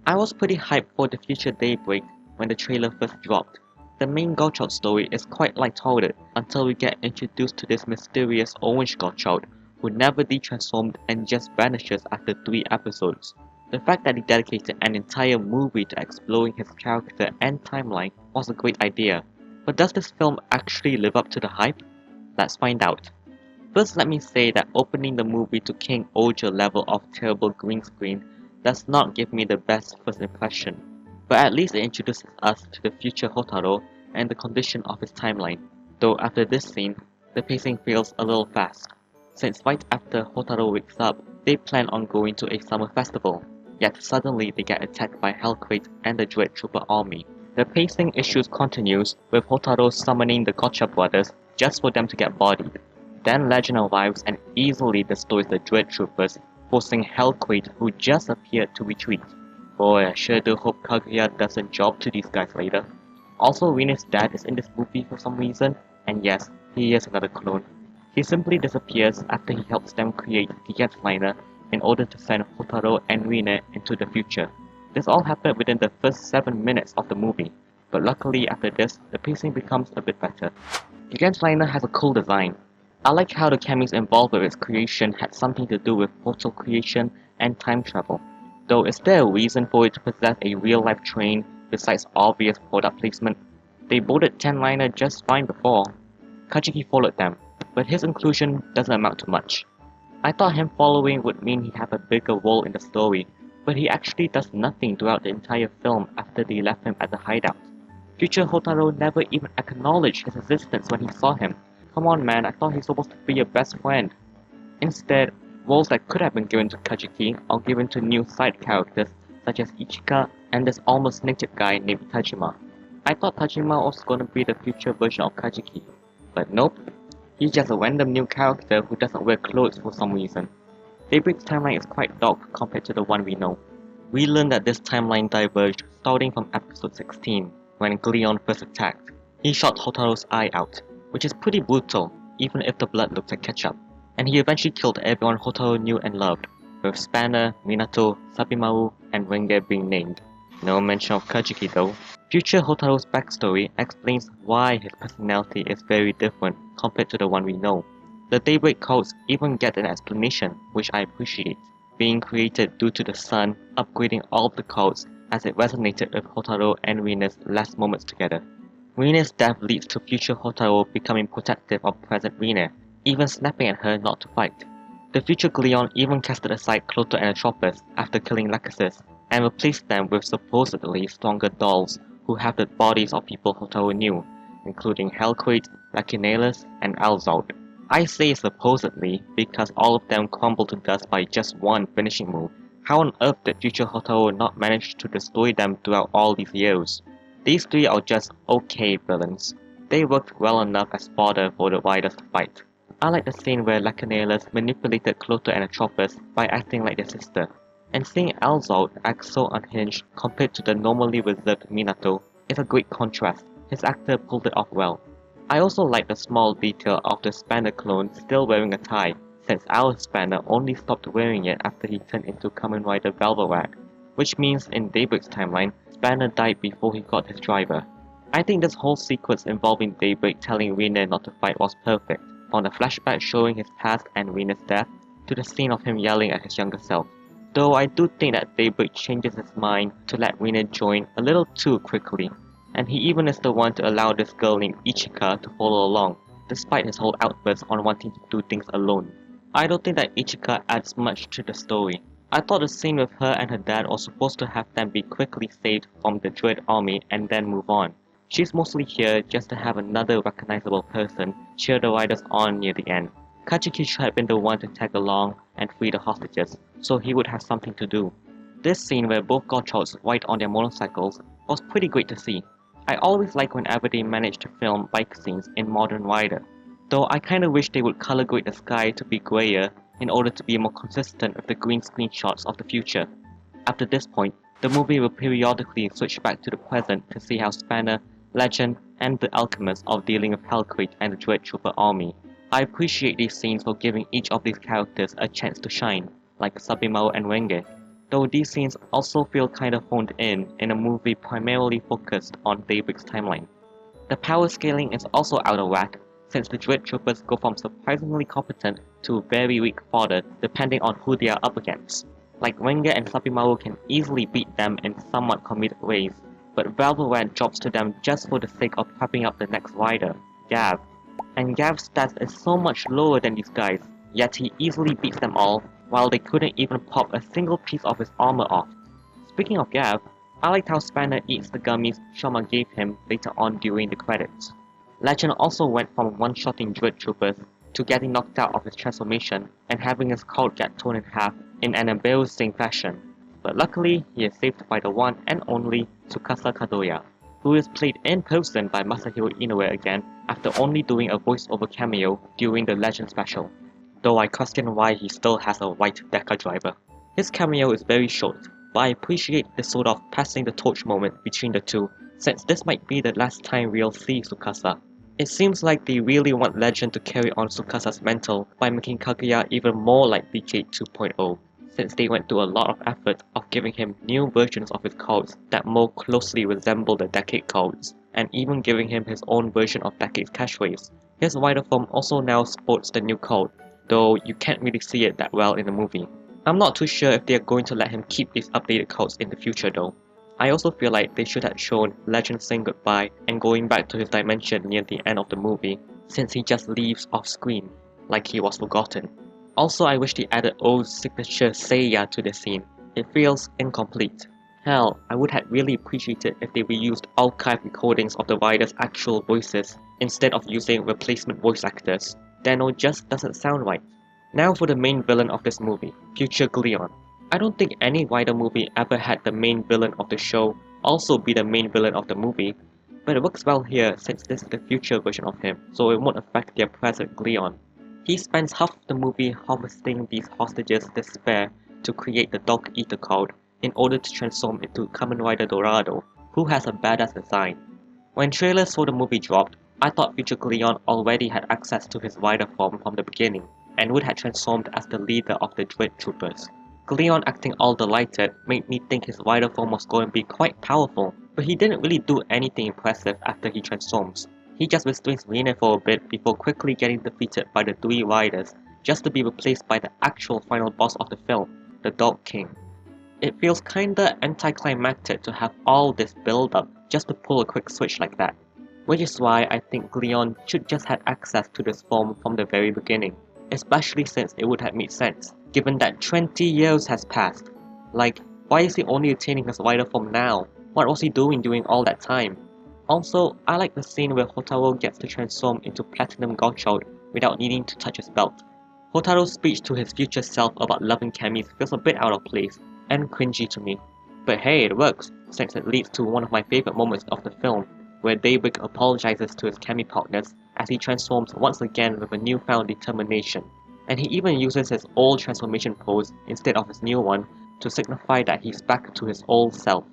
I was pretty hyped for the future Daybreak when the trailer first dropped. The main Godchild story is quite lighthearted until we get introduced to this mysterious orange Godchild who never de-transformed and just vanishes after 3 episodes. The fact that he dedicated an entire movie to exploring his character and timeline was a great idea, but does this film actually live up to the hype? Let's find out. First, let me say that opening the movie to King Oger level of terrible green screen does not give me the best first impression, but at least it introduces us to the future Hotaro and the condition of his timeline, though after this scene, the pacing feels a little fast, since right after Hotaro wakes up, they plan on going to a summer festival, yet suddenly they get attacked by Hellcrate and the Dread Trooper army. The pacing issues continues with Hotaro summoning the Gotcha brothers just for them to get bodied. Then Legend arrives and easily destroys the Dread Troopers, forcing Hellcrate who just appeared to retreat. Boy, I sure do hope Kaguya does a job to these guys later. Also, Rina's dad is in this movie for some reason, and yes, he is another clone. He simply disappears after he helps them create the Jetliner in order to send Hotaro and Rina into the future. This all happened within the first 7 minutes of the movie, but luckily after this, the pacing becomes a bit better. The Jetliner has a cool design. I like how the cameos involved with its creation had something to do with portal creation and time travel. Though is there a reason for it to possess a real-life train besides obvious product placement? They boarded Jetliner just fine before. Kajiki followed them, but his inclusion doesn't amount to much. I thought him following would mean he'd have a bigger role in the story, but he actually does nothing throughout the entire film after they left him at the hideout. Future Hotaro never even acknowledged his existence when he saw him. Come on man, I thought he's supposed to be your best friend. Instead, roles that could have been given to Kajiki are given to new side characters such as Ichika and this almost native guy named Tajima. I thought Tajima was gonna be the future version of Kajiki, but nope. He's just a random new character who doesn't wear clothes for some reason. Daybreak's timeline is quite dark compared to the one we know. We learn that this timeline diverged starting from episode 16, when Glion first attacked. He shot Hotaro's eye out, which is pretty brutal, even if the blood looks like ketchup. And he eventually killed everyone Hotaro knew and loved, with Spanner, Minato, Sabimaru, and Renge being named. No mention of Kajiki though. Future Hotaro's backstory explains why his personality is very different compared to the one we know. The Daybreak codes even get an explanation, which I appreciate, being created due to the sun upgrading all of the codes as it resonated with Hotaro and Rina's last moments together. Rina's death leads to future Hotaro becoming protective of present Rina, even snapping at her not to fight. The future Glion even casted aside Cloto and Atropos after killing Lachesis, and replaced them with supposedly stronger dolls who have the bodies of people Hotaro knew, including Hellcrate, Lachinelus, and Alzard. I say supposedly because all of them crumbled to dust by just one finishing move. How on earth did future Hotaro not manage to destroy them throughout all these years? These three are just okay villains. They worked well enough as fodder for the riders to fight. I like the scene where Lachinelus manipulated Cloto and Atropos by acting like their sister, and seeing Alzard act so unhinged compared to the normally reserved Minato is a great contrast. His actor pulled it off well. I also like the small detail of the Spanner clone still wearing a tie, since our Spanner only stopped wearing it after he turned into Kamen Rider Velvorag, which means in Daybreak's timeline, Spanner died before he got his driver. I think this whole sequence involving Daybreak telling Rina not to fight was perfect, from the flashback showing his past and Rina's death, to the scene of him yelling at his younger self. Though I do think that Daybreak changes his mind to let Rina join a little too quickly, and he even is the one to allow this girl named Ichika to follow along, despite his whole outburst on wanting to do things alone. I don't think that Ichika adds much to the story. I thought the scene with her and her dad was supposed to have them be quickly saved from the Dread army and then move on. She's mostly here just to have another recognizable person cheer the riders on near the end. Kajiki should have been the one to tag along and free the hostages, so he would have something to do. This scene where both Godchilds ride on their motorcycles was pretty great to see. I always like whenever they manage to film bike scenes in Modern Rider, though I kinda wish they would color grade the sky to be grayer in order to be more consistent with the green screen shots of the future. After this point, the movie will periodically switch back to the present to see how Spanner, Legend, and the Alchemist are dealing with Hellcrate and the Dread Trooper army. I appreciate these scenes for giving each of these characters a chance to shine, like Sabimaru and Renge. though these scenes also feel kinda honed in a movie primarily focused on Daybreak's timeline. The power scaling is also out of whack, since the Dread Troopers go from surprisingly competent to very weak fodder depending on who they are up against. Like Renga and Sapimaru can easily beat them in somewhat comedic ways, but Velvet drops to them just for the sake of prepping up the next rider, Gav. And Gav's stats is so much lower than these guys, yet he easily beats them all, while they couldn't even pop a single piece of his armor off. Speaking of Gav, I liked how Spanner eats the gummies Shama gave him later on during the credits. Legend also went from one-shotting Dread Troopers to getting knocked out of his transformation and having his cult get torn in half in an embarrassing fashion. But luckily, he is saved by the one and only Tsukasa Kadoya, who is played in person by Masahiro Inoue again after only doing a voiceover cameo during the Legend special, though I question why he still has a white Deca driver. His cameo is very short, but I appreciate the sort of passing the torch moment between the two, since this might be the last time we'll see Tsukasa. It seems like they really want Legend to carry on Tsukasa's mantle by making Kaguya even more like Decade 2.0, since they went through a lot of effort of giving him new versions of his cards that more closely resemble the Decade cards, and even giving him his own version of Decade's catchphrase. His rider form also now sports the new card, though you can't really see it that well in the movie. I'm not too sure if they are going to let him keep these updated cards in the future though. I also feel like they should have shown Legend saying goodbye and going back to his dimension near the end of the movie, since he just leaves off screen, like he was forgotten. Also, I wish they added O's signature Seiya to the scene. It feels incomplete. Hell, I would have really appreciated if they reused archive recordings of the riders' actual voices instead of using replacement voice actors. Dano just doesn't sound right. Now for the main villain of this movie, Future Glion. I don't think any rider movie ever had the main villain of the show also be the main villain of the movie, but it works well here since this is the future version of him, so it won't affect their present Glion. He spends half of the movie harvesting these hostages' despair to create the Dog Eater card in order to transform into Kamen Rider Dorado, who has a badass design. When trailers for the movie dropped, I thought Future Glion already had access to his rider form from the beginning, and would have transformed as the leader of the Dread Troopers. Glion acting all delighted made me think his rider form was going to be quite powerful, but he didn't really do anything impressive after he transforms. He just restrains Rina for a bit before quickly getting defeated by the three riders, just to be replaced by the actual final boss of the film, the Dog King. It feels kinda anticlimactic to have all this build up just to pull a quick switch like that, which is why I think Glion should just have access to this form from the very beginning, especially since it would have made sense, given that 20 years has passed. Like, why is he only attaining his rider form now? What was he doing during all that time? Also, I like the scene where Hotaru gets to transform into Platinum Gauchout without needing to touch his belt. Hotaru's speech to his future self about loving Camis feels a bit out of place and cringy to me. But hey, it works, since it leads to one of my favorite moments of the film, where Daybreak apologizes to his Cami partners as he transforms once again with a newfound determination. And he even uses his old transformation pose instead of his new one to signify that he's back to his old self.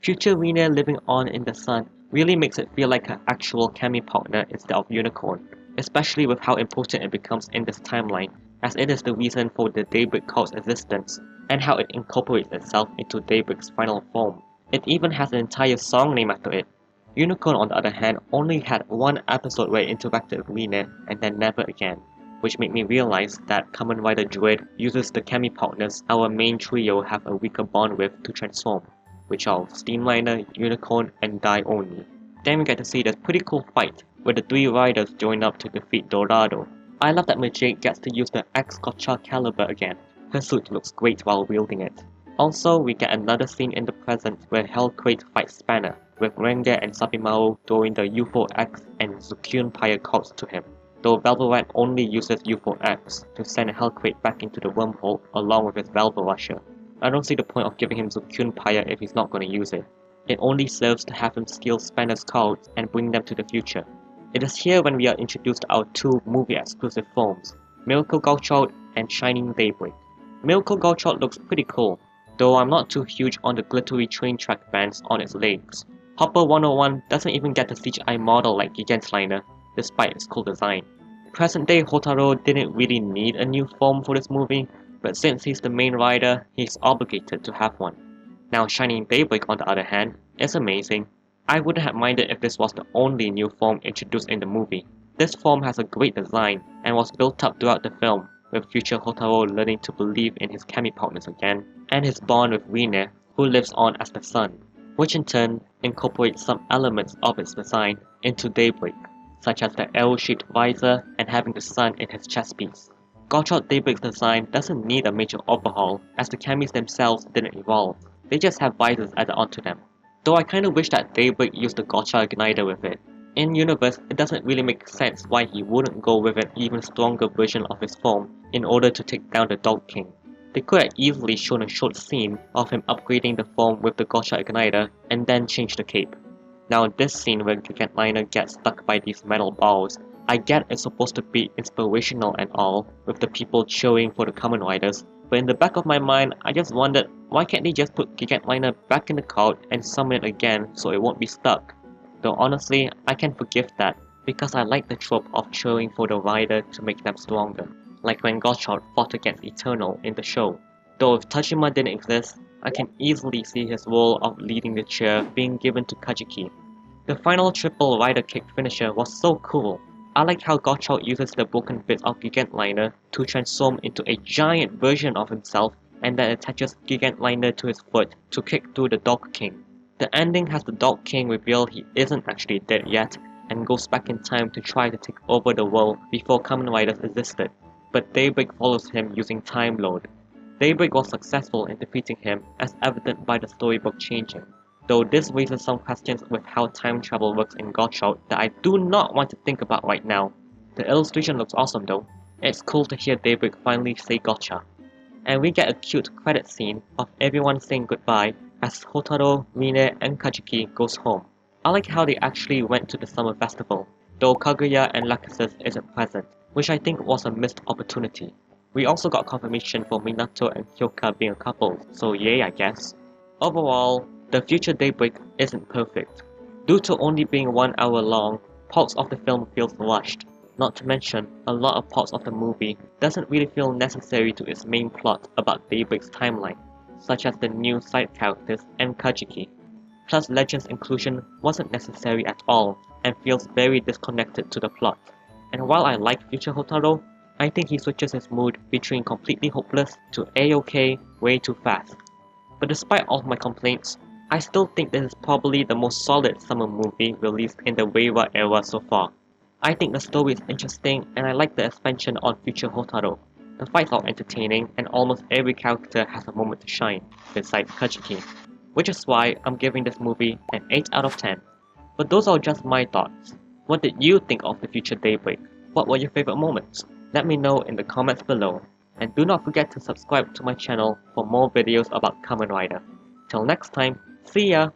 Future Rina living on in the sun really makes it feel like an actual Kami partner instead of Unicorn, especially with how important it becomes in this timeline, as it is the reason for the Daybreak cult's existence, and how it incorporates itself into Daybreak's final form. It even has an entire song named after it. Unicorn on the other hand only had one episode where it interacted with Rina and then never again, which made me realize that Kamen Rider Dread uses the Kami partners our main trio have a weaker bond with to transform, which are Steamliner, Unicorn, and Dai Oni. Then we get to see this pretty cool fight, where the three riders join up to defeat Dorado. I love that Majake gets to use the X-Gotcha caliber again. Her suit looks great while wielding it. Also, we get another scene in the present where Hellquake fights Spanner, with Renga and Sabimaru throwing the U4X and Zukyun Pyre cards to him, though Velvet only uses U4X to send Hellquake back into the wormhole along with his Velvet Rusher. I don't see the point of giving him Zukyun Pyre if he's not going to use it. It only serves to have him steal Spanner's cards and bring them to the future. It is here when we are introduced to our two movie-exclusive forms, Miracle Gauchout and Shining Daybreak. Miracle Gauchout looks pretty cool, though I'm not too huge on the glittery train track bands on its legs. Hopper 101 doesn't even get a CGI model like Gigantsliner, despite its cool design. Present-day Hotaru didn't really need a new form for this movie, but since he's the main rider, he's obligated to have one. Now Shining Daybreak on the other hand, is amazing. I wouldn't have minded if this was the only new form introduced in the movie. This form has a great design and was built up throughout the film, with future Hotaru learning to believe in his Kami partners again, and his bond with Rine, who lives on as the sun, which in turn incorporates some elements of its design into Daybreak, such as the L-shaped visor and having the sun in his chest piece. Gottshalt Daybreak's design doesn't need a major overhaul, as the Kamis themselves didn't evolve, they just have visors added onto them. Though I kinda wish that Daybreak used the Gotcha Igniter with it. In universe, it doesn't really make sense why he wouldn't go with an even stronger version of his form in order to take down the Dog King. They could have easily shown a short scene of him upgrading the form with the Gotcha Igniter and then change the cape. Now this scene where Gigantliner gets stuck by these metal balls, I get it's supposed to be inspirational and all, with the people cheering for the Kamen Riders, but in the back of my mind, I just wondered why can't they just put Gigantliner back in the cloud and summon it again so it won't be stuck? Though honestly, I can forgive that because I like the trope of cheering for the rider to make them stronger, like when Gottshalt fought against Eternal in the show. Though if Tajima didn't exist, I can easily see his role of leading the cheer being given to Kajiki. The final triple rider kick finisher was so cool. I like how Gottshalt uses the broken bits of Gigantliner to transform into a giant version of himself and then attaches Gigantliner to his foot to kick through the Dog King. The ending has the Dog King reveal he isn't actually dead yet and goes back in time to try to take over the world before Kamen Riders existed, but Daybreak follows him using Time Lord. Daybreak was successful in defeating him as evident by the storybook changing, though this raises some questions with how time travel works in Gottshalt that I do not want to think about right now. The illustration looks awesome though. It's cool to hear Daybreak finally say gotcha. And we get a cute credit scene of everyone saying goodbye as Hotaru, Rine, and Kajiki goes home. I like how they actually went to the summer festival, though Kaguya and Lachesis isn't present, which I think was a missed opportunity. We also got confirmation for Minato and Hyoka being a couple, so yay I guess. Overall, the future Daybreak isn't perfect. Due to only being 1 hour long, parts of the film feels rushed. Not to mention, a lot of parts of the movie doesn't really feel necessary to its main plot about Daybreak's timeline, such as the new side characters and Kajiki. Plus Legend's inclusion wasn't necessary at all and feels very disconnected to the plot. And while I like future Hotaru, I think he switches his mood between completely hopeless to A-OK way too fast. But despite all of my complaints, I still think this is probably the most solid summer movie released in the Reiwa era so far. I think the story is interesting and I like the expansion on future Hotaru. The fights are entertaining and almost every character has a moment to shine, besides Kajiki. Which is why I'm giving this movie an 8 out of 10. But those are just my thoughts. What did you think of the future Daybreak? What were your favorite moments? Let me know in the comments below. And do not forget to subscribe to my channel for more videos about Kamen Rider. Till next time, see ya!